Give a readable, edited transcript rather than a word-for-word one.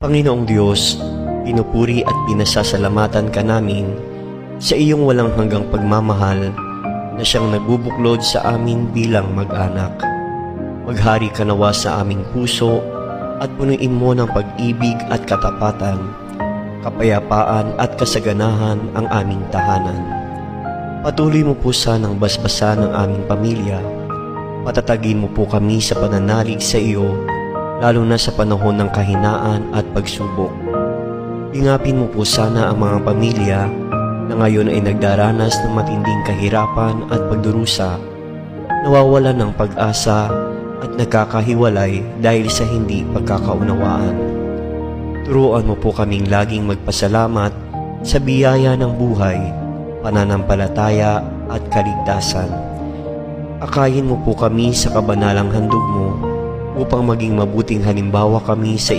Panginoong Diyos, pinupuri at pinasasalamatan ka namin sa iyong walang hanggang pagmamahal na siyang nagbubuklod sa amin bilang mag-anak. Maghari ka nawa sa aming puso at punuin mo ng pag-ibig at katapatan, kapayapaan at kasaganahan ang aming tahanan. Patuloy mo po sanang basbasan ng aming pamilya. Patatagin mo po kami sa pananalig sa iyo, lalo na sa panahon ng kahinaan at pagsubok. Ingapin mo po sana ang mga pamilya na ngayon ay nagdaranas ng matinding kahirapan at pagdurusa, nawawalan ng pag-asa at nagkakahiwalay dahil sa hindi pagkakaunawaan. Turuan mo po kaming laging magpasalamat sa biyaya ng buhay, pananampalataya at kaligtasan. Akayin mo po kami sa kabanalang handog mo upang maging mabuting halimbawa kami sa